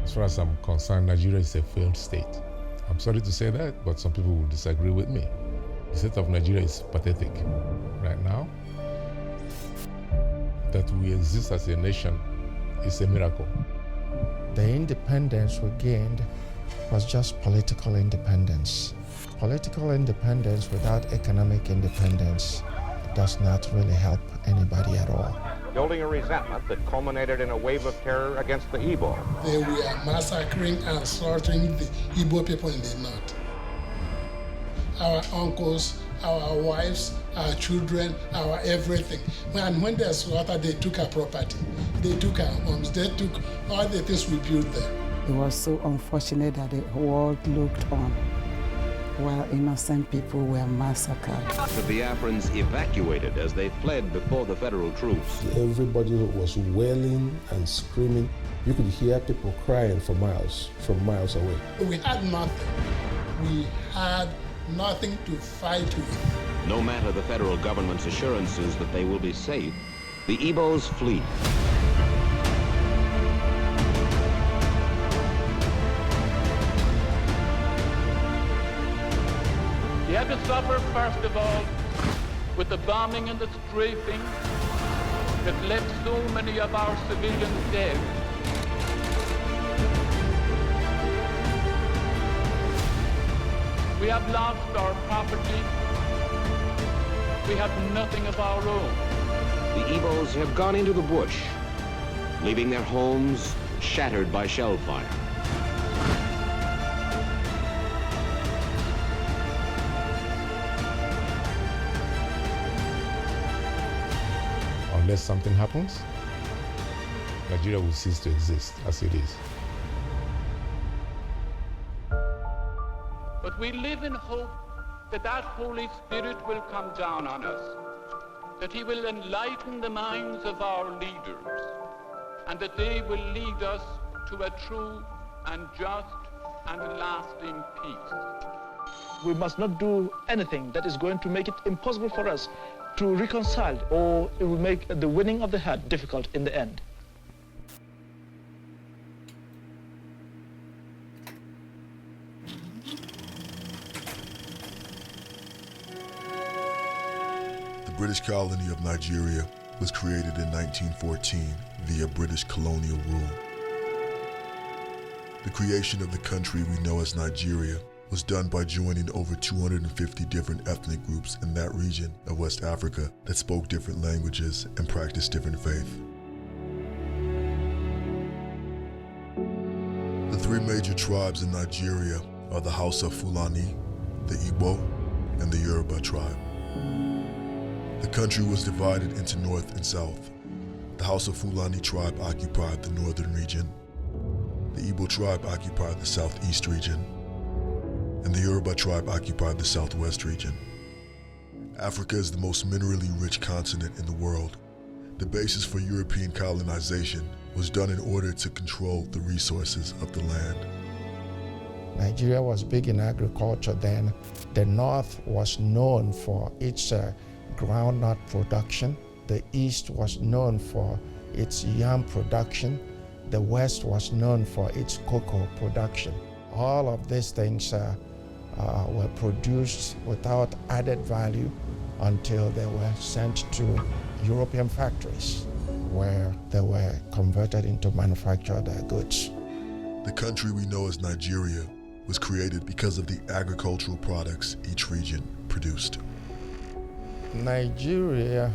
As far as I'm concerned, Nigeria is a failed state. I'm sorry to say that, but some people will disagree with me. The state of Nigeria is pathetic. Right now, that we exist as a nation is a miracle. The independence we gained was just political independence. Political independence without economic independence does not really help anybody at all. Building a resentment that culminated in a wave of terror against the Igbo. They were massacring and slaughtering the Igbo people in the north. Our uncles, our wives, our children, our everything. And when they slaughtered, they took our property. They took our homes. They took all the things we built there. It was so unfortunate that the world looked on while innocent people were massacred. The Biafrans evacuated as they fled before the federal troops. Everybody was wailing and screaming. You could hear people crying for miles away. We had nothing. We had nothing to fight with. No matter the federal government's assurances that they will be safe, the Igbos flee. They had to suffer, first of all, with the bombing and the strafing that left so many of our civilians dead. We have lost our property. We have nothing of our own. The Igbos have gone into the bush, leaving their homes shattered by shell fire. Unless something happens, Nigeria will cease to exist as it is. But we live in hope that that Holy Spirit will come down on us, that he will enlighten the minds of our leaders, and that they will lead us to a true and just and lasting peace. We must not do anything that is going to make it impossible for us to reconcile, or it will make the winning of the heart difficult in the end. The British colony of Nigeria was created in 1914 via British colonial rule. The creation of the country we know as Nigeria was done by joining over 250 different ethnic groups in that region of West Africa that spoke different languages and practiced different faith. The three major tribes in Nigeria are the House of Fulani, the Igbo, and the Yoruba tribe. The country was divided into North and South. The House of Fulani tribe occupied the northern region. The Igbo tribe occupied the southeast region. And the Yoruba tribe occupied the southwest region. Africa is the most minerally rich continent in the world. The basis for European colonization was done in order to control the resources of the land. Nigeria was big in agriculture then. The north was known for its groundnut production. The east was known for its yam production. The west was known for its cocoa production. All of these things were produced without added value until they were sent to European factories where they were converted into manufactured goods. The country we know as Nigeria was created because of the agricultural products each region produced. Nigeria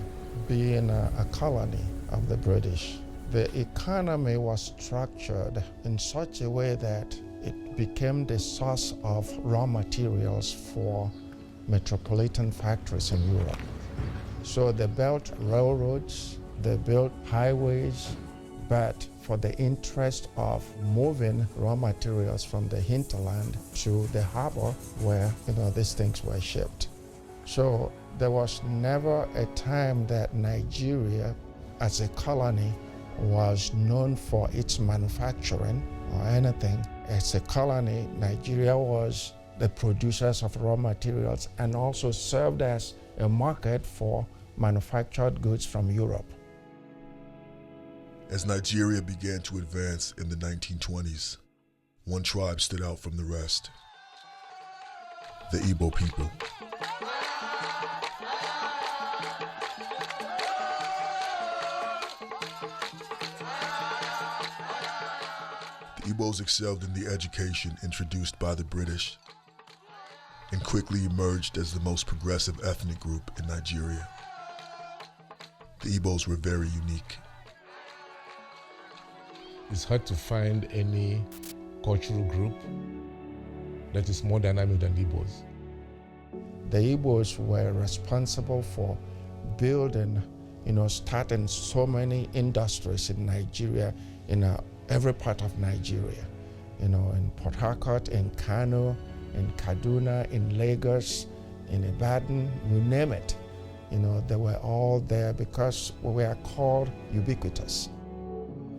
being a colony of the British, the economy was structured in such a way that it became the source of raw materials for metropolitan factories in Europe. So they built railroads, they built highways, but for the interest of moving raw materials from the hinterland to the harbor where these things were shipped. So there was never a time that Nigeria as a colony was known for its manufacturing or anything. As a colony, Nigeria was the producers of raw materials and also served as a market for manufactured goods from Europe. As Nigeria began to advance in the 1920s, one tribe stood out from the rest: the Igbo people. The Igbos excelled in the education introduced by the British and quickly emerged as the most progressive ethnic group in Nigeria. The Igbos were very unique. It's hard to find any cultural group that is more dynamic than the Igbos. The Igbos were responsible for building, starting so many industries in Nigeria, in every part of Nigeria, in Port Harcourt, in Kano, in Kaduna, in Lagos, in Ibadan, you name it. They were all there because we are called ubiquitous.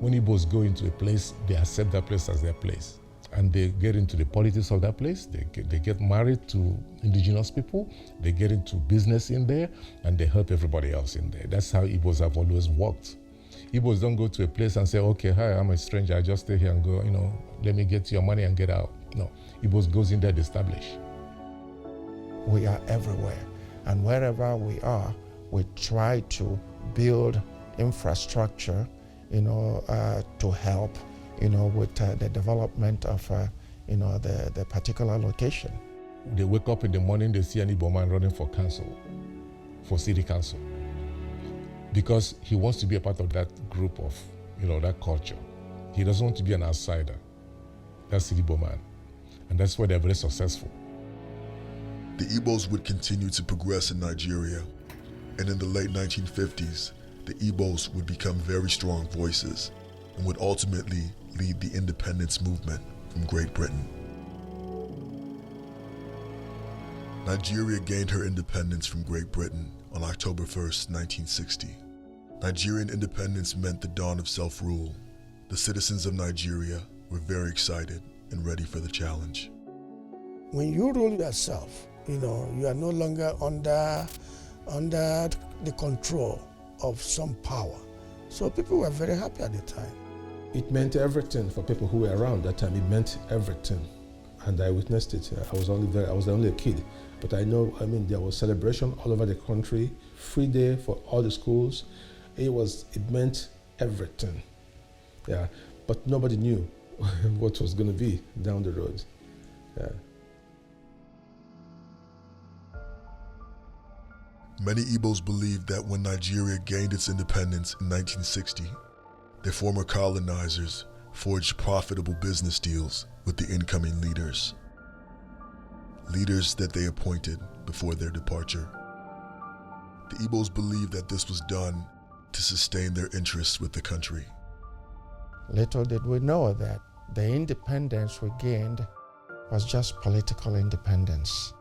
When Igbos go into a place, they accept that place as their place. And they get into the politics of that place. They get married to indigenous people. They get into business in there, and they help everybody else in there. That's how Igbos have always worked. Igbos don't go to a place and say, okay, hi, I'm a stranger, I just stay here and go, let me get your money and get out. No, Igbos goes in there to establish. We are everywhere, and wherever we are, we try to build infrastructure, to help, with the development of, the particular location. They wake up in the morning, they see an Igbo man running for council, for city council, because he wants to be a part of that group of, that culture. He doesn't want to be an outsider. That's the Igbo man, and that's why they're very successful. The Igbos would continue to progress in Nigeria, and in the late 1950s, the Igbos would become very strong voices and would ultimately lead the independence movement from Great Britain. Nigeria gained her independence from Great Britain on October 1st, 1960. Nigerian independence meant the dawn of self-rule. The citizens of Nigeria were very excited and ready for the challenge. When you rule yourself, you are no longer under the control of some power. So people were very happy at the time. It meant everything for people who were around that time. It meant everything. And I witnessed it. I was only a kid. But I know, there was celebration all over the country, free day for all the schools. It meant everything. Yeah. But nobody knew what was going to be down the road. Yeah. Many Igbos believed that when Nigeria gained its independence in 1960, their former colonizers forged profitable business deals with the incoming leaders that they appointed before their departure. The Igbos believed that this was done to sustain their interests with the country. Little did we know that the independence we gained was just political independence.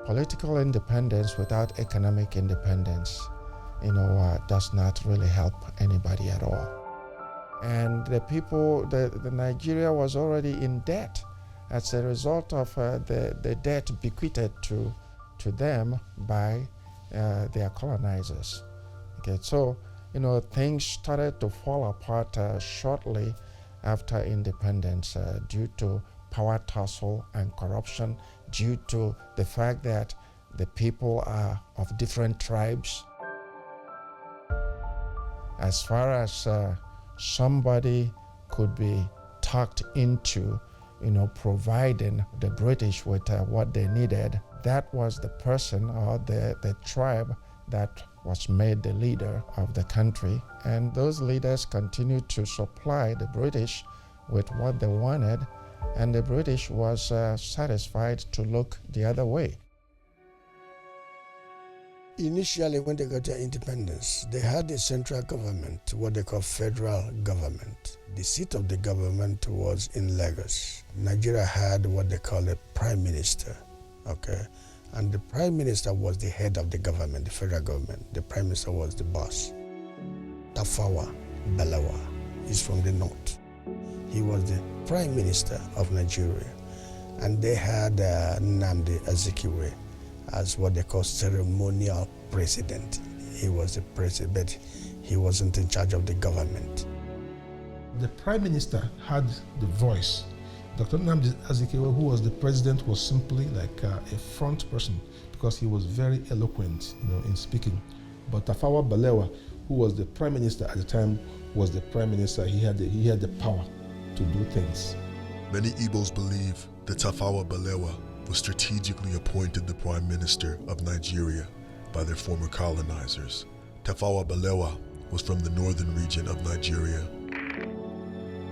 Political independence without economic independence, does not really help anybody at all. And the people, the Nigeria was already in debt as a result of the debt bequeathed to them by their colonizers. Okay, so things started to fall apart shortly after independence due to power tussle and corruption, due to the fact that the people are of different tribes. As far as somebody could be talked into, providing the British with what they needed, that was the person or the tribe that was made the leader of the country. And those leaders continued to supply the British with what they wanted, and the British was satisfied to look the other way. Initially, when they got their independence, they had a central government, what they call federal government. The seat of the government was in Lagos. Nigeria had what they call a prime minister, okay? And the prime minister was the head of the government, the federal government. The prime minister was the boss. Tafawa Balewa is from the north. He was the prime minister of Nigeria, and they had Nnamdi Azikiwe as what they call ceremonial president. He was the president, but he wasn't in charge of the government. The prime minister had the voice. Dr. Nnamdi Azikiwe, who was the president, was simply like a front person because he was very eloquent, in speaking. But Tafawa Balewa, who was the prime minister at the time, was the prime minister. He had the power to do things. Many Igbos believe that Tafawa Balewa was strategically appointed the prime minister of Nigeria by their former colonizers. Tafawa Balewa was from the northern region of Nigeria.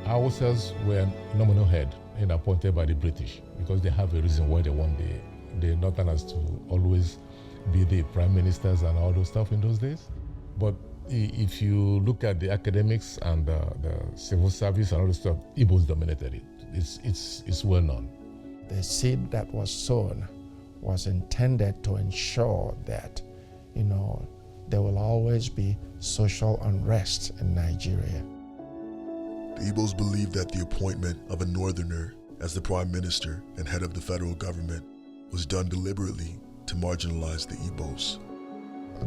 Hausas were nominal head and appointed by the British because they have a reason why they want the northerners to always be the prime ministers and all those stuff in those days. But if you look at the academics and the civil service and all this stuff, Igbos dominated it. It's well known. The seed that was sown was intended to ensure that, there will always be social unrest in Nigeria. The Igbos believed that the appointment of a northerner as the prime minister and head of the federal government was done deliberately to marginalize the Igbos.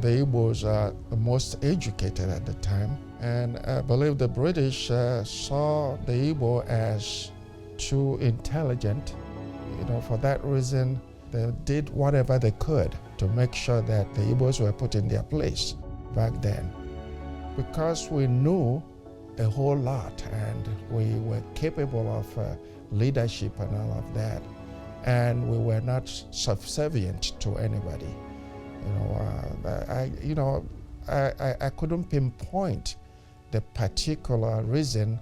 The Igbos are the most educated at the time, and I believe the British saw the Igbo as too intelligent. For that reason, they did whatever they could to make sure that the Igbos were put in their place back then. Because we knew a whole lot and we were capable of leadership and all of that, and we were not subservient to anybody. I couldn't pinpoint the particular reason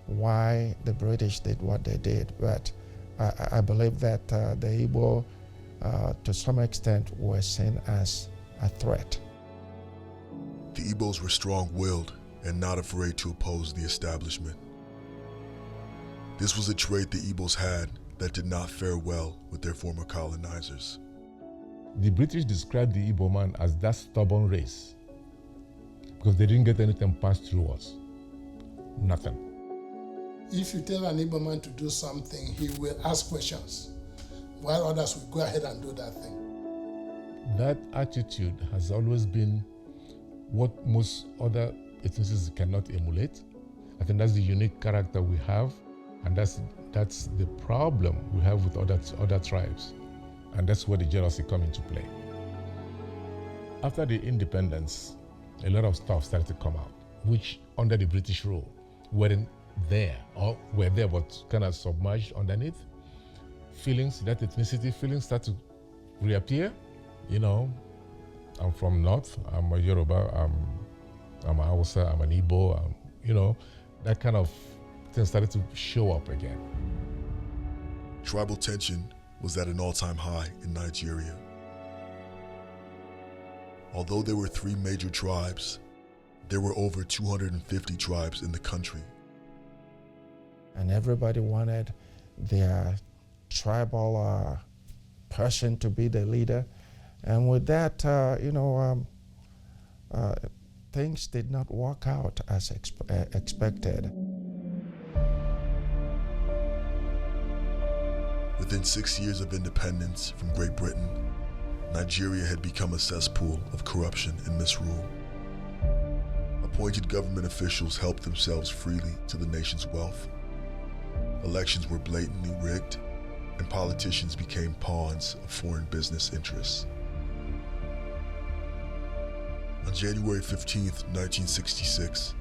why the British did what they did, but I believe that the Igbo, to some extent, were seen as a threat. The Igbos were strong-willed and not afraid to oppose the establishment. This was a trait the Igbos had that did not fare well with their former colonizers. The British described the Igbo man as that stubborn race because they didn't get anything passed through us. Nothing. If you tell an Igbo man to do something, he will ask questions, while others will go ahead and do that thing. That attitude has always been what most other ethnicities cannot emulate. I think that's the unique character we have, and that's the problem we have with other tribes. And that's where the jealousy comes into play. After the independence, a lot of stuff started to come out, which under the British rule weren't there, or were there but kind of submerged underneath. Feelings, that ethnicity feelings start to reappear. I'm from North, I'm a Yoruba, I'm a Hausa, I'm an Igbo, that kind of thing started to show up again. Tribal tension was at an all-time high in Nigeria. Although there were 3 major tribes, there were over 250 tribes in the country. And everybody wanted their tribal person to be the leader. And with that, things did not work out as expected. Within 6 years of independence from Great Britain, Nigeria had become a cesspool of corruption and misrule. Appointed government officials helped themselves freely to the nation's wealth. Elections were blatantly rigged, and politicians became pawns of foreign business interests. On January 15, 1966,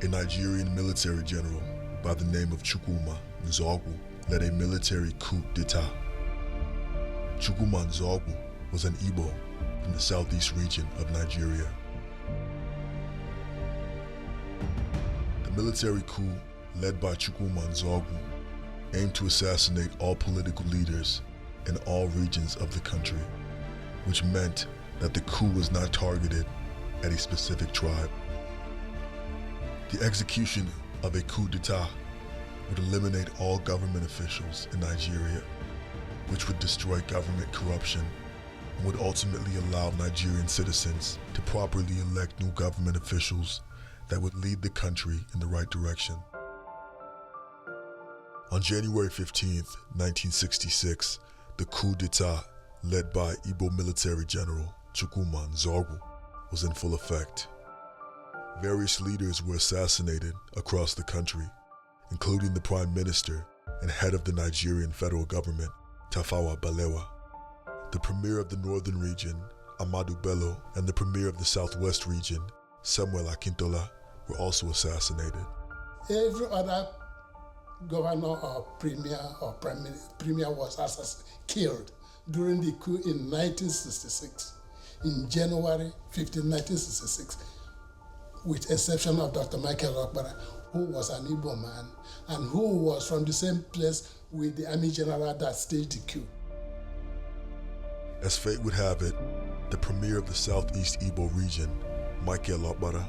a Nigerian military general by the name of Chukwuma Nzogwu led a military coup d'etat. Chukwuma Nzogwu was an Igbo from the southeast region of Nigeria. The military coup led by Chukwuma Nzogwu aimed to assassinate all political leaders in all regions of the country, which meant that the coup was not targeted at a specific tribe. The execution of a coup d'etat would eliminate all government officials in Nigeria, which would destroy government corruption and would ultimately allow Nigerian citizens to properly elect new government officials that would lead the country in the right direction. On January 15th, 1966, the coup d'etat led by Igbo military general Chukwuma Nzorgu was in full effect. Various leaders were assassinated across the country, including the Prime Minister and head of the Nigerian federal government, Tafawa Balewa. The Premier of the Northern region, Ahmadu Bello, and the Premier of the Southwest region, Samuel Akintola, were also assassinated. Every other governor or premier was killed during the coup in 1966, in January 15, 1966, with exception of Dr. Michael Okpara, who was an Igbo man and who was from the same place with the army general that staged the coup. As fate would have it, the premier of the Southeast Igbo region, Michael Okpara,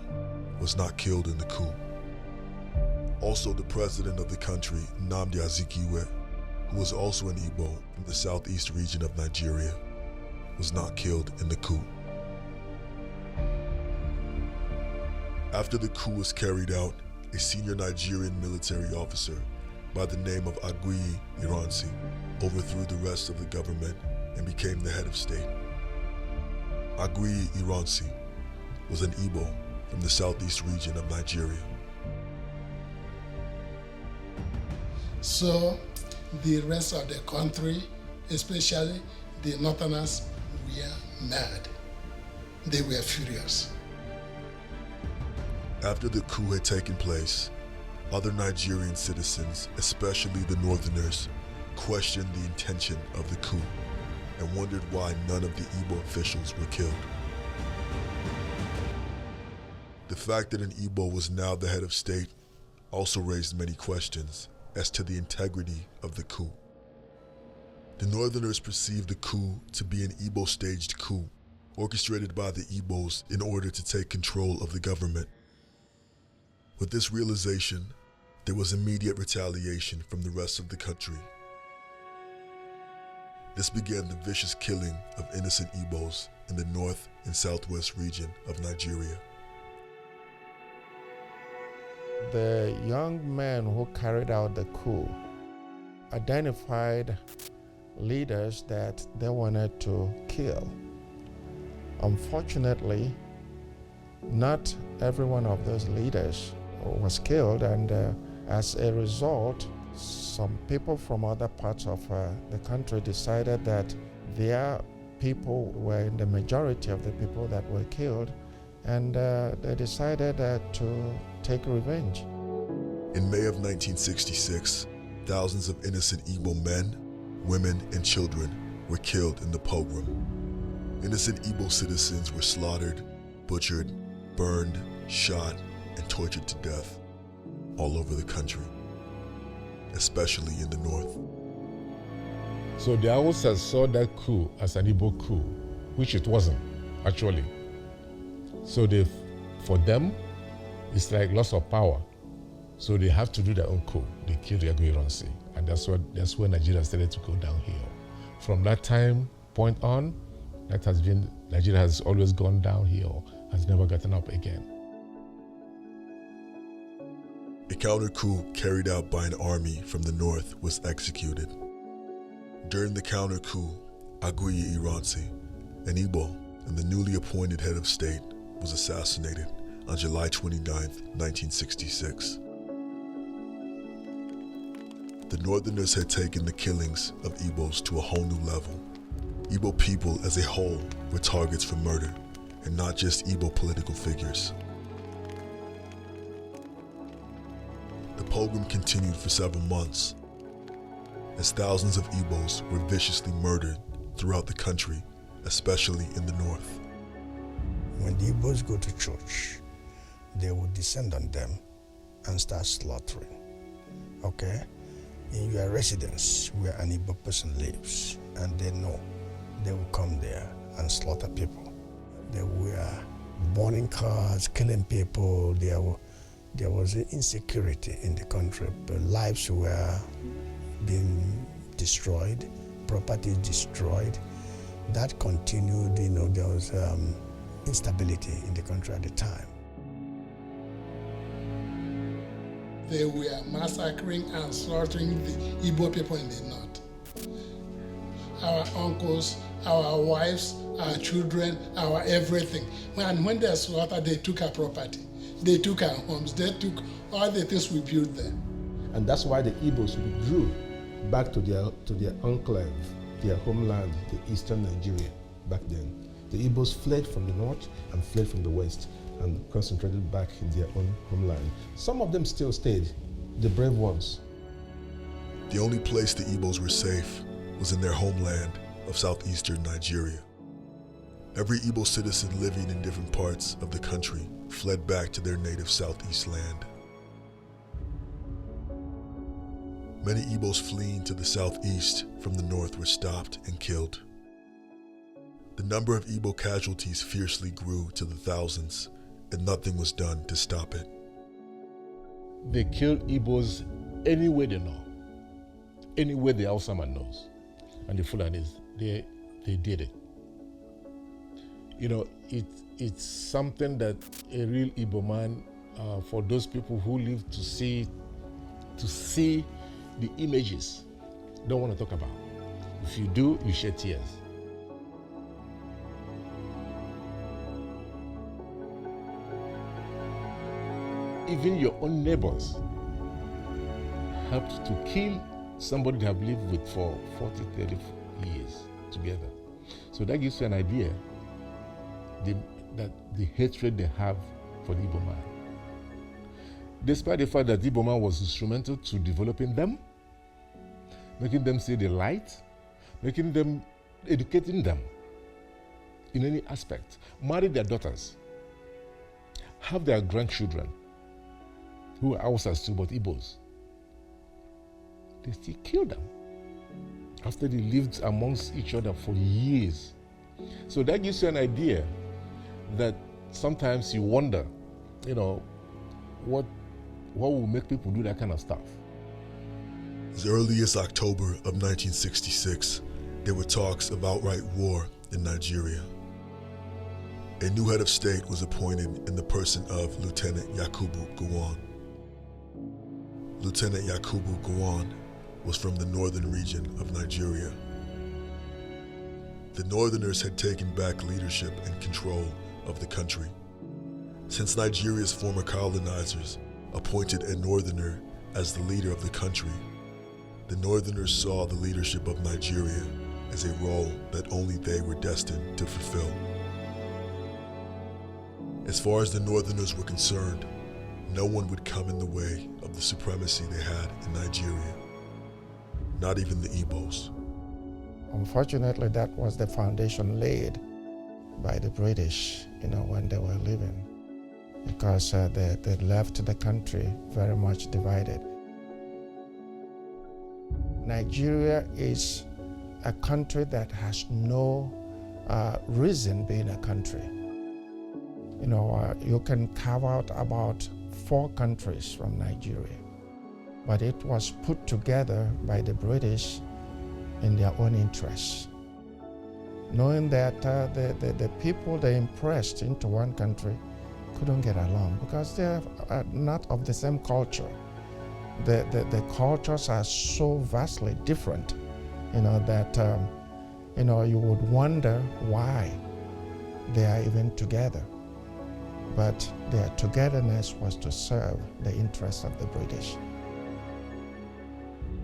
was not killed in the coup. Also, the president of the country, Nnamdi Azikiwe, who was also an Igbo from the Southeast region of Nigeria, was not killed in the coup. After the coup was carried out, a senior Nigerian military officer by the name of Aguiyi Ironsi overthrew the rest of the government and became the head of state. Aguiyi Ironsi was an Igbo from the Southeast region of Nigeria. So the rest of the country, especially the Northerners, were mad. They were furious. After the coup had taken place, other Nigerian citizens, especially the Northerners, questioned the intention of the coup and wondered why none of the Igbo officials were killed. The fact that an Igbo was now the head of state also raised many questions as to the integrity of the coup. The Northerners perceived the coup to be an Igbo-staged coup, orchestrated by the Igbos in order to take control of the government. With this realization, there was immediate retaliation from the rest of the country. This began the vicious killing of innocent Igbos in the north and southwest region of Nigeria. The young men who carried out the coup identified leaders that they wanted to kill. Unfortunately, not every one of those leaders was killed, and as a result, some people from other parts of the country decided that their people were in the majority of the people that were killed, and they decided to take revenge. In May of 1966, thousands of innocent Igbo men, women, and children were killed in the pogrom. Innocent Igbo citizens were slaughtered, butchered, burned, shot, and tortured to death all over the country, especially in the north. So the Hausas saw that coup as an Igbo coup, which it wasn't, actually. So for them, it's like loss of power. So they have to do their own coup. They killed Aguiyi Ironsi, and that's when Nigeria started to go downhill. From that point on, Nigeria has always gone downhill, has never gotten up again. A counter-coup carried out by an army from the north was executed. During the counter-coup, Aguiyi Ironsi, an Igbo and the newly appointed head of state, was assassinated on July 29, 1966. The Northerners had taken the killings of Igbos to a whole new level. Igbo people as a whole were targets for murder, and not just Igbo political figures. The pogrom continued for several months, as thousands of Igbos were viciously murdered throughout the country, especially in the north. When the Igbos go to church, they would descend on them and start slaughtering. Okay? In your residence where an Igbo person lives, and they know, they will come there and slaughter people. They were burning cars, killing people. There was insecurity in the country. The lives were being destroyed, property destroyed. That continued, there was instability in the country at the time. they were massacring and slaughtering the Igbo people in the north. Our uncles, our wives, our children, our everything. And when they slaughtered, they took our property. They took our homes. They took all the things we built there. And that's why the Igbos withdrew back to their enclave, their homeland, the eastern Nigeria back then. The Igbos fled from the north and fled from the west and concentrated back in their own homeland. Some of them still stayed, the brave ones. The only place the Igbos were safe was in their homeland of southeastern Nigeria. Every Igbo citizen living in different parts of the country fled back to their native southeast land. Many Igbos fleeing to the southeast from the north were stopped and killed. The number of Igbo casualties fiercely grew to the thousands, and nothing was done to stop it. They killed Igbos anywhere they know, anywhere the Hausa man knows. And the Fulanis, they did it. You know, it's something that a real Igbo man, for those people who live to see the images, don't want to talk about. If you do, you shed tears. Even your own neighbors helped to kill somebody they have lived with for 40, 30 years together. So that gives you an idea that the hatred they have for the Igbo man. Despite the fact that the Igbo man was instrumental to developing them, making them see the light, educating them in any aspect, marry their daughters, have their grandchildren, who are Hausas too, but Igbos. They still kill them after they lived amongst each other for years. So that gives you an idea that sometimes you wonder, you know, what will make people do that kind of stuff. As early as October of 1966, there were talks of outright war in Nigeria. A new head of state was appointed in the person of Lieutenant Yakubu Gowon. Lieutenant Yakubu Gowon was from the northern region of Nigeria. The Northerners had taken back leadership and control of the country. Since Nigeria's former colonizers appointed a Northerner as the leader of the country, the Northerners saw the leadership of Nigeria as a role that only they were destined to fulfill. As far as the Northerners were concerned, no one would come in the way of the supremacy they had in Nigeria, not even the Igbos. Unfortunately, that was the foundation laid by the British, when they were leaving, because they left the country very much divided. Nigeria is a country that has no reason being a country. You can carve out about 4 countries from Nigeria, but it was put together by the British in their own interests, knowing that the people they impressed into one country couldn't get along because they are not of the same culture. The cultures are so vastly different, that you would wonder why they are even together. But their togetherness was to serve the interests of the British.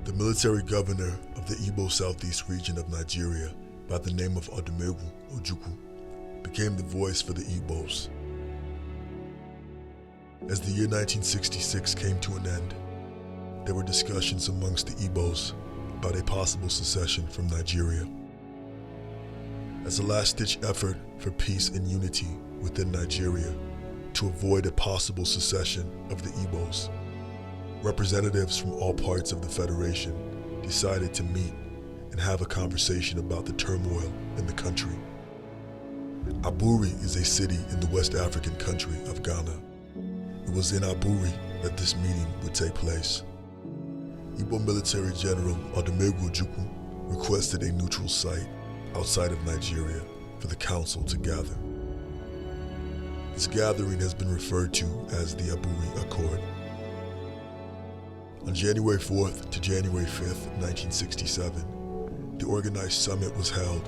The military governor of the Igbo Southeast region of Nigeria, by the name of Odumegwu Ojukwu, became the voice for the Igbos. As the year 1966 came to an end, there were discussions amongst the Igbos about a possible secession from Nigeria. As a last-ditch effort for peace and unity within Nigeria, to avoid a possible secession of the Igbos, representatives from all parts of the Federation decided to meet and have a conversation about the turmoil in the country. Aburi is a city in the West African country of Ghana. It was in Aburi that this meeting would take place. Igbo military general Odumegwu Ojukwu requested a neutral site outside of Nigeria for the council to gather. This gathering has been referred to as the Aburi Accord. On January 4th to January 5th, 1967, the organized summit was held,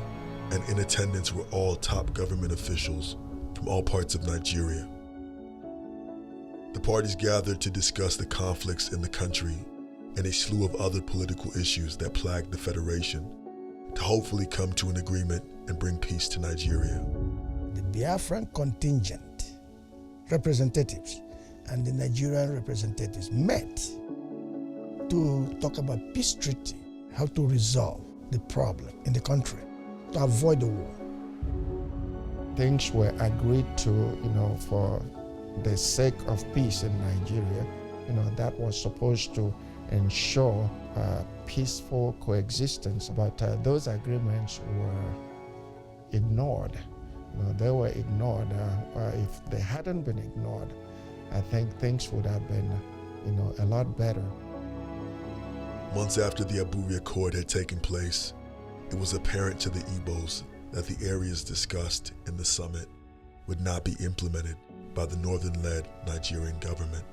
and in attendance were all top government officials from all parts of Nigeria. The parties gathered to discuss the conflicts in the country and a slew of other political issues that plagued the Federation, to hopefully come to an agreement and bring peace to Nigeria. The Biafran contingent representatives and the Nigerian representatives met to talk about peace treaty, how to resolve the problem in the country, to avoid the war. Things were agreed to, for the sake of peace in Nigeria, that was supposed to ensure peaceful coexistence, but those agreements were ignored. They were ignored. If they hadn't been ignored, I think things would have been, a lot better. Months after the Abuja Accord had taken place, it was apparent to the Igbos that the areas discussed in the summit would not be implemented by the northern-led Nigerian government.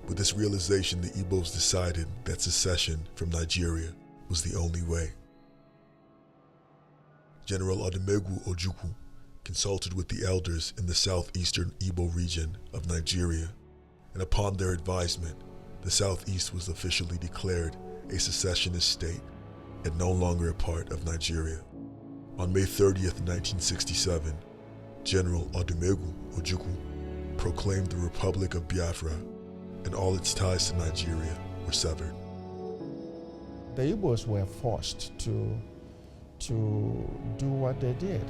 With this realization, the Igbos decided that secession from Nigeria was the only way. General Odumegwu Ojukwu consulted with the elders in the southeastern Igbo region of Nigeria, and upon their advisement, the Southeast was officially declared a secessionist state and no longer a part of Nigeria. On May 30th, 1967, General Odumegwu Ojukwu proclaimed the Republic of Biafra, and all its ties to Nigeria were severed. The Igbos were forced to do what they did.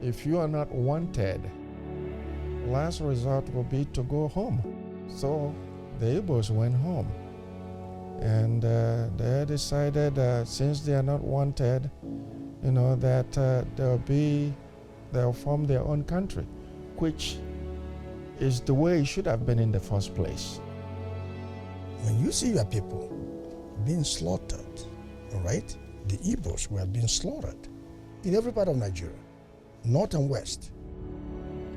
If you are not wanted, last resort will be to go home. So the Igbos went home, and they decided since they are not wanted, that they'll form their own country, which is the way it should have been in the first place. When you see your people being slaughtered, all right, the Igbos were being slaughtered in every part of Nigeria, north and west.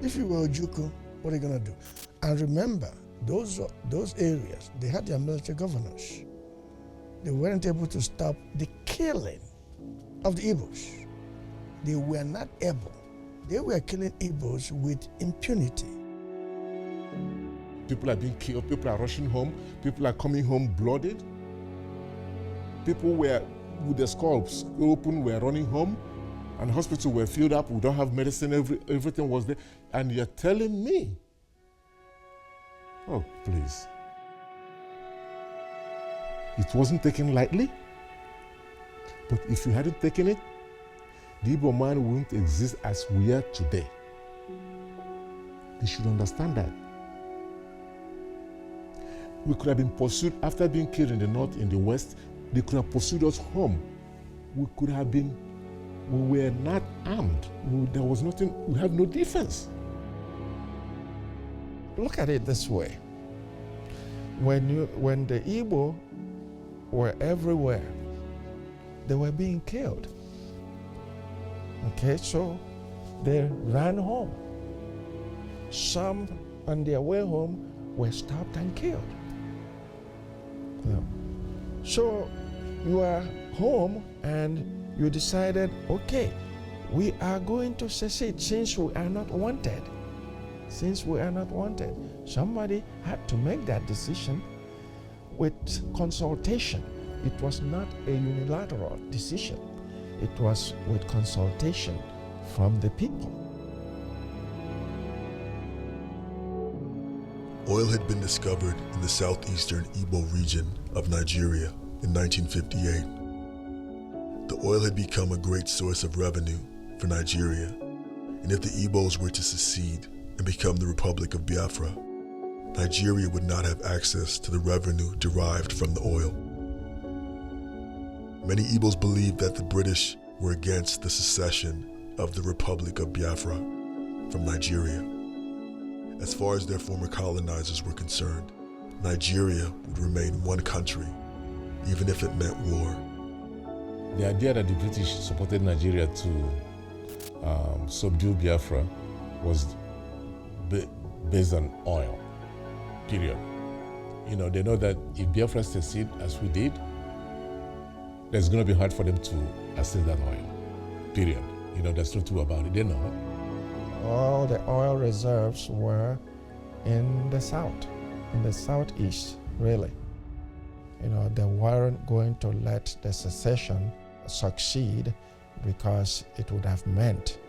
If you were Ojukwu, what are you going to do? And remember, those areas, they had their military governors. They weren't able to stop the killing of the Igbos. They were not able. They were killing Igbos with impunity. People are being killed, people are rushing home, people are coming home blooded. People were with their scalps open, were running home, and hospitals were filled up. We don't have medicine, everything was there. And you're telling me, oh, please. It wasn't taken lightly, but if you hadn't taken it, the Igbo man wouldn't exist as we are today. They should understand that. We could have been pursued after being killed in the north, in the west. They could have pursued us home. We were not armed. There was nothing, we have no defense. Look at it this way. When the Igbo were everywhere, they were being killed. Okay, so they ran home. Some on their way home were stopped and killed. So you are home and you decided, okay, we are going to secede since we are not wanted. Since we are not wanted. Somebody had to make that decision with consultation. It was not a unilateral decision. It was with consultation from the people. Oil had been discovered in the southeastern Igbo region of Nigeria in 1958. The oil had become a great source of revenue for Nigeria, and if the Igbos were to secede and become the Republic of Biafra, Nigeria would not have access to the revenue derived from the oil. Many Igbos believed that the British were against the secession of the Republic of Biafra from Nigeria. As far as their former colonizers were concerned, Nigeria would remain one country, even if it meant war. The idea that the British supported Nigeria to subdue Biafra was based on oil, period. They know that if Biafra succeed as we did, it's going to be hard for them to access that oil, period. There's no two about it. They know. All the oil reserves were in the south, in the southeast, really. They weren't going to let the secession succeed because it would have meant,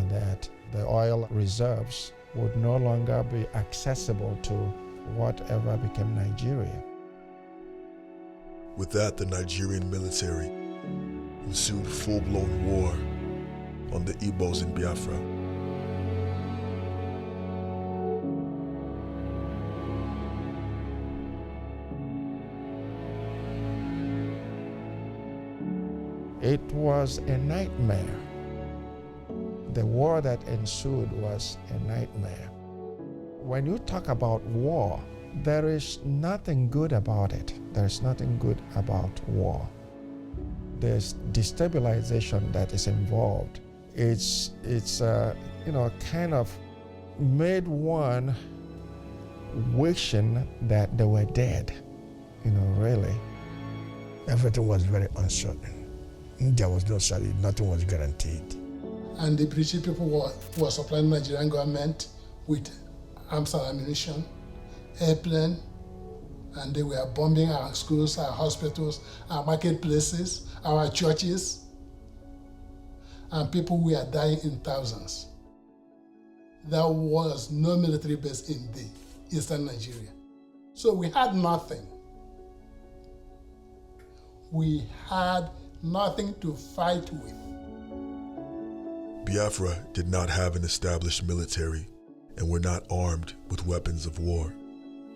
that the oil reserves would no longer be accessible to whatever became Nigeria. With that, the Nigerian military ensued full-blown war on the Igbos in Biafra. It was a nightmare. The war that ensued was a nightmare. When you talk about war, there is nothing good about it. There's nothing good about war. There's destabilization that is involved. It's kind of made one wishing that they were dead, really. Everything was very uncertain. There was no salary, nothing was guaranteed. And the British people were supplying the Nigerian government with arms and ammunition, airplane, and they were bombing our schools, our hospitals, our marketplaces, our churches, and people were dying in thousands. There was no military base in the eastern Nigeria. So we had nothing. We had nothing to fight with. Biafra did not have an established military and were not armed with weapons of war.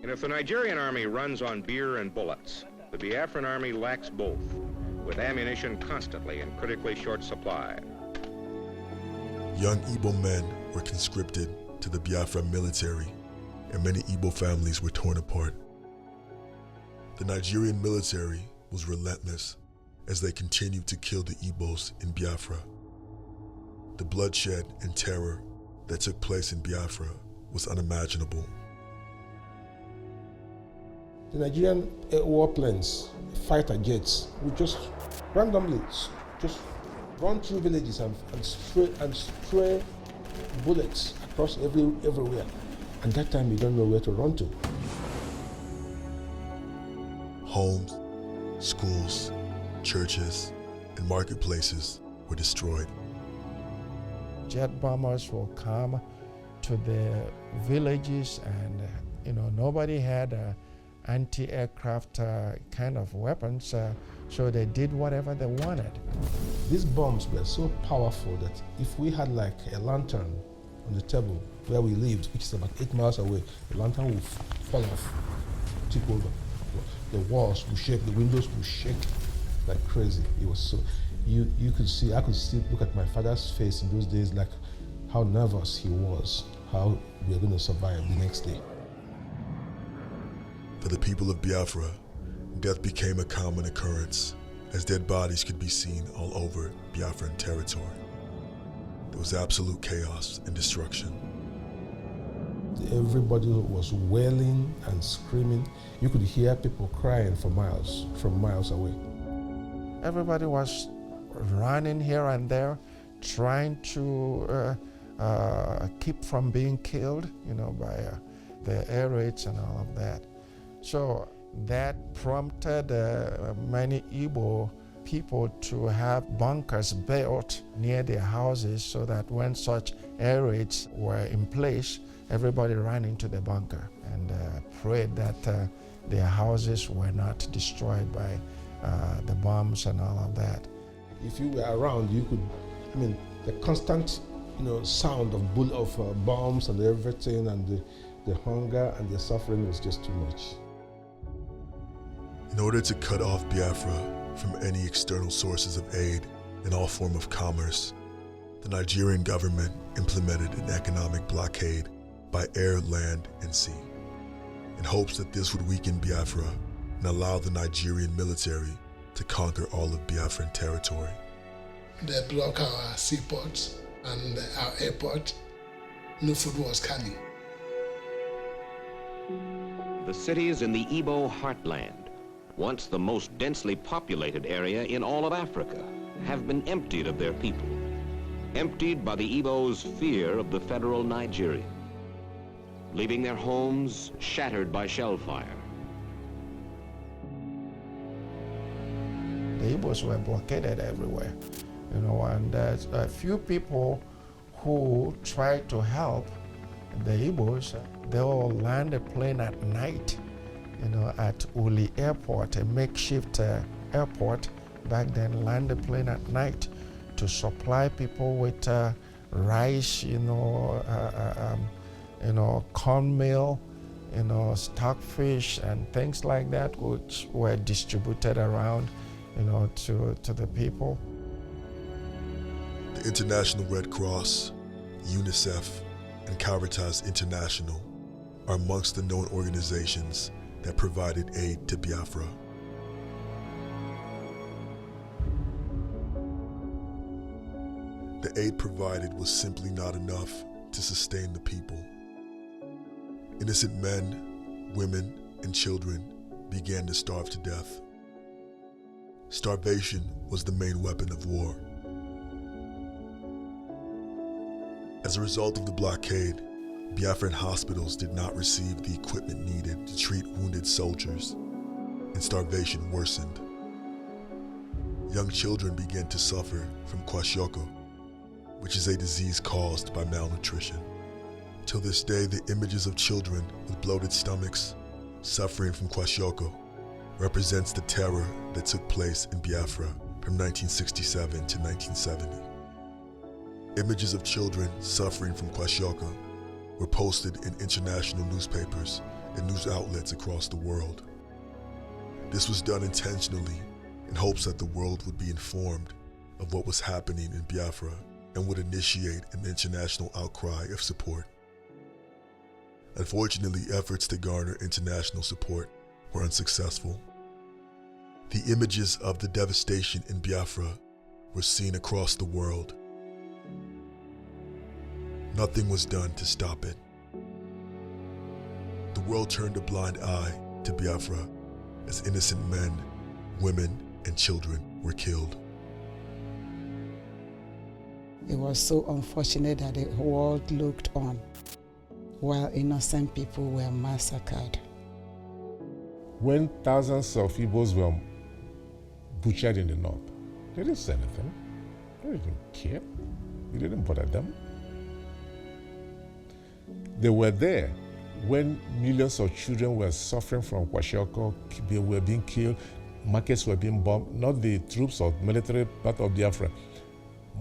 And if the Nigerian army runs on beer and bullets, the Biafran army lacks both, with ammunition constantly in critically short supply. Young Igbo men were conscripted to the Biafra military, and many Igbo families were torn apart. The Nigerian military was relentless as they continued to kill the Igbos in Biafra. The bloodshed and terror that took place in Biafra was unimaginable. The Nigerian warplanes, fighter jets, would just randomly just run through villages and spray bullets across everywhere. And that time you don't know where to run to. Homes, schools, churches, and marketplaces were destroyed. Jet bombers will come to the villages, and nobody had anti-aircraft kind of weapons, so they did whatever they wanted. These bombs were so powerful that if we had like a lantern on the table where we lived, which is about 8 miles away, the lantern would fall off, tip over. The walls would shake, the windows would shake like crazy. It was so, I could still look at my father's face in those days, like how nervous he was, how we were going to survive the next day. For the people of Biafra, death became a common occurrence, as dead bodies could be seen all over Biafran territory. There was absolute chaos and destruction. Everybody was wailing and screaming. You could hear people crying from miles away. Everybody was running here and there, trying to keep from being killed, by the air raids and all of that. So that prompted many Igbo people to have bunkers built near their houses so that when such air raids were in place, everybody ran into the bunker and prayed that their houses were not destroyed by the bombs and all of that. If you were around, you could, the constant, sound of bombs and everything, and the hunger and the suffering was just too much. In order to cut off Biafra from any external sources of aid and all form of commerce, the Nigerian government implemented an economic blockade by air, land, and sea, in hopes that this would weaken Biafra and allow the Nigerian military to conquer all of Biafran territory. They blocked our seaports and our airport. No food was coming. The cities in the Igbo heartland, once the most densely populated area in all of Africa, have been emptied of their people, emptied by the Igbo's fear of the federal Nigerian, leaving their homes shattered by shell fire. The Igbos were blockaded everywhere, and there's a few people who tried to help the Igbos. They all land a plane at night, at Uli Airport, a makeshift airport back then, land a plane at night to supply people with rice, cornmeal, stockfish and things like that, which were distributed around, to the people. The International Red Cross, UNICEF, and Caritas International are amongst the known organizations that provided aid to Biafra. The aid provided was simply not enough to sustain the people. Innocent men, women, and children began to starve to death. Starvation was the main weapon of war. As a result of the blockade, Biafran hospitals did not receive the equipment needed to treat wounded soldiers, and starvation worsened. Young children began to suffer from kwashiorkor, which is a disease caused by malnutrition. Till this day, the images of children with bloated stomachs suffering from kwashiorkor represents the terror that took place in Biafra from 1967 to 1970. Images of children suffering from kwashiorkor were posted in international newspapers and news outlets across the world. This was done intentionally in hopes that the world would be informed of what was happening in Biafra and would initiate an international outcry of support. Unfortunately, efforts to garner international support were unsuccessful. The images of the devastation in Biafra were seen across the world. Nothing was done to stop it. The world turned a blind eye to Biafra as innocent men, women, and children were killed. It was so unfortunate that the world looked on while innocent people were massacred. When thousands of Igbos were butchered in the north, they didn't say anything. They didn't care. It didn't bother them. They were there when millions of children were suffering from kwashiorkor, they were being killed, markets were being bombed, not the troops or military part of Biafra,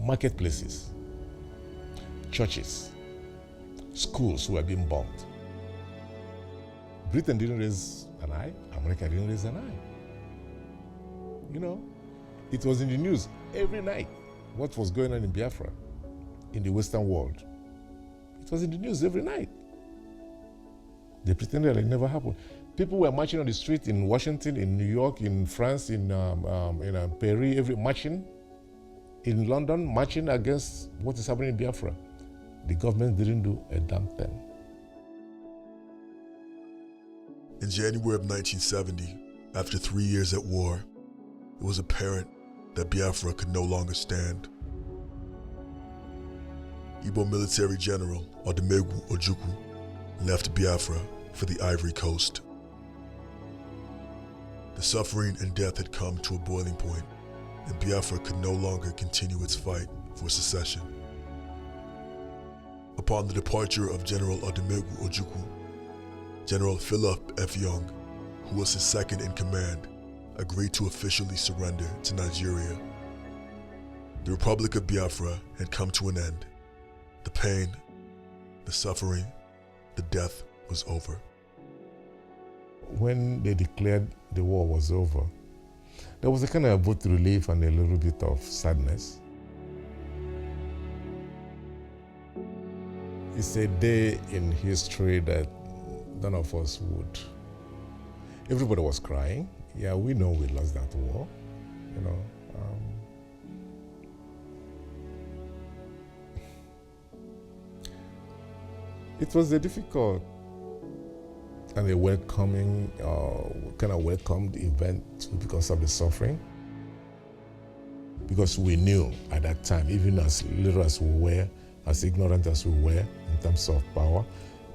marketplaces, churches, schools were being bombed. Britain didn't raise an eye, America didn't raise an eye. It was in the news every night what was going on in Biafra, in the Western world. It was in the news every night. They pretended it never happened. People were marching on the street in Washington, in New York, in France, in Paris, marching. In London, marching against what is happening in Biafra. The government didn't do a damn thing. In January of 1970, after 3 years at war, it was apparent that Biafra could no longer stand. Igbo military general Odumegwu Ojukwu left Biafra for the Ivory Coast. The suffering and death had come to a boiling point, and Biafra could no longer continue its fight for secession. Upon the departure of General Odumegwu Ojukwu, General Philip F. Young, who was his second in command, agreed to officially surrender to Nigeria. The Republic of Biafra had come to an end. The pain, the suffering, the death was over. When they declared the war was over, there was a kind of both relief and a little bit of sadness. It's a day in history that none of us would. Everybody was crying. Yeah, we know we lost that war, It was a difficult and a welcoming, kind of welcomed event because of the suffering. Because we knew at that time, even as little as we were, as ignorant as we were in terms of power,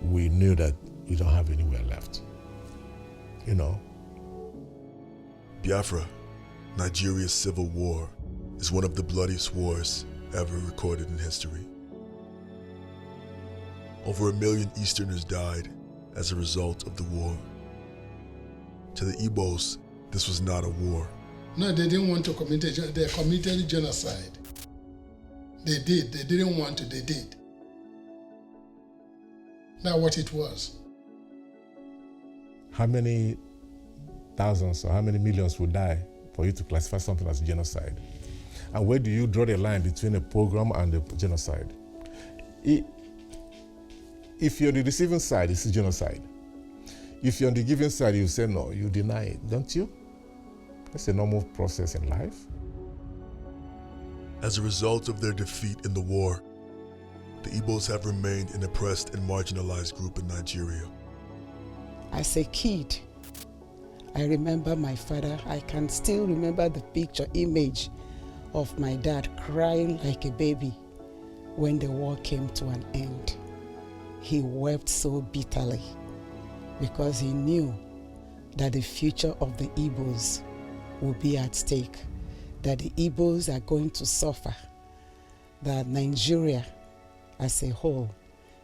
we knew that we don't have anywhere left. You know. Biafra, Nigeria's civil war, is one of the bloodiest wars ever recorded in history. Over 1 million Easterners died as a result of the war. To the Igbos, this was not a war. No, they didn't want to commit they committed genocide. They did. They didn't want to, they did. That's what it was. How many thousands or how many millions would die for you to classify something as genocide? And where do you draw the line between a pogrom and a genocide? If you're on the receiving side, it's genocide. If you're on the giving side, you say no, you deny it, don't you? That's a normal process in life. As a result of their defeat in the war, the Igbos have remained an oppressed and marginalized group in Nigeria. As a kid, I remember my father. I can still remember the image of my dad crying like a baby when the war came to an end. He wept so bitterly because he knew that the future of the Igbos will be at stake, that the Igbos are going to suffer, that Nigeria as a whole,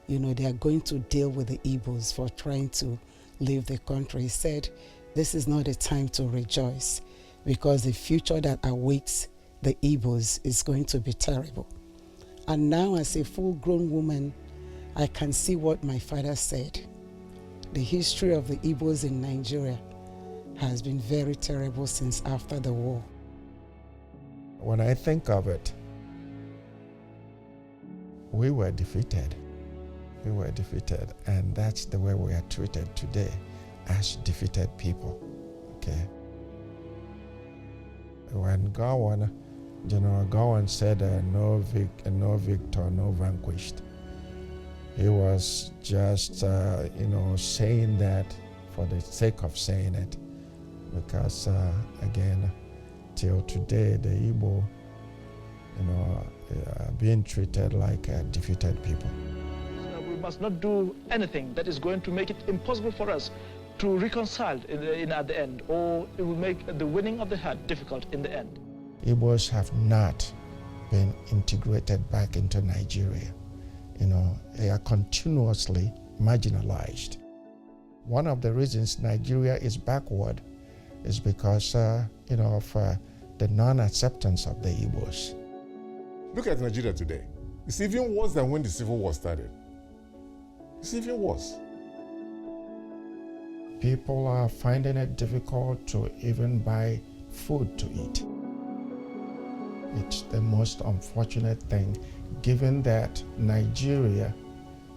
they are going to deal with the Igbos for trying to leave the country. He said, this is not a time to rejoice because the future that awaits the Igbos is going to be terrible. And now as a full-grown woman, I can see what my father said. The history of the Igbos in Nigeria has been very terrible since after the war. When I think of it, we were defeated. We were defeated, and that's the way we are treated today, as defeated people, okay? When General Gowan said, no victor, no vanquished, he was just, saying that for the sake of saying it, because, again, till today, the Igbo, being treated like defeated people. We must not do anything that is going to make it impossible for us to reconcile at the end, or it will make the winning of the heart difficult in the end. Igbos have not been integrated back into Nigeria. They are continuously marginalized. One of the reasons Nigeria is backward is because, of the non-acceptance of the Igbos. Look at Nigeria today. It's even worse than when the Civil War started. It's even worse. People are finding it difficult to even buy food to eat. It's the most unfortunate thing, given that Nigeria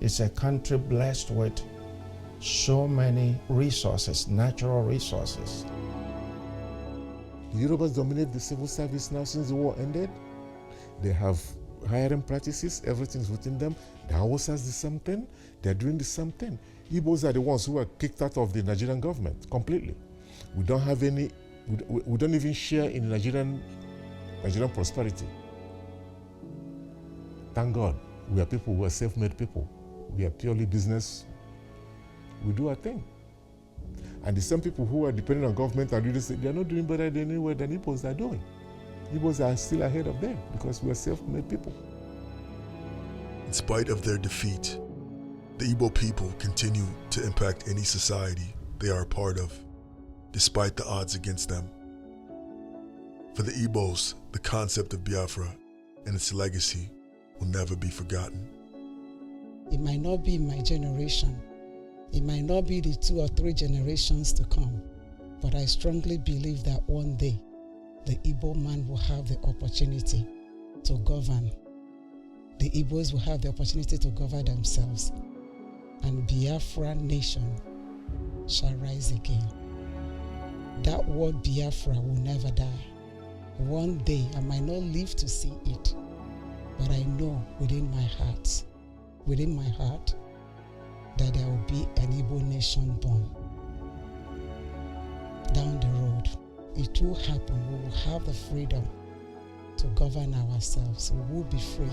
is a country blessed with so many resources, natural resources. The Yorubas dominate the civil service now since the war ended. They have hiring practices, everything's within them. The Hausas the same thing, they're doing the same thing. Igbos are the ones who are kicked out of the Nigerian government completely. We don't have any, we don't even share in Nigerian prosperity. Thank God, we are people who are self-made people. We are purely business. We do our thing. And the same people who are dependent on government are doing, they are not doing better than anywhere than Igbos are doing. Igbos are still ahead of them because we are self-made people. In spite of their defeat, the Igbo people continue to impact any society they are a part of, despite the odds against them. For the Igbos, the concept of Biafra and its legacy will never be forgotten. It might not be my generation. It might not be the 2 or 3 generations to come, but I strongly believe that one day the Igbo man will have the opportunity to govern. The Igbos will have the opportunity to govern themselves, and Biafra nation shall rise again. That word Biafra will never die. One day I might not live to see it, but I know within my heart, that there will be an Igbo nation born. Down the road, it will happen. We will have the freedom to govern ourselves. We will be free.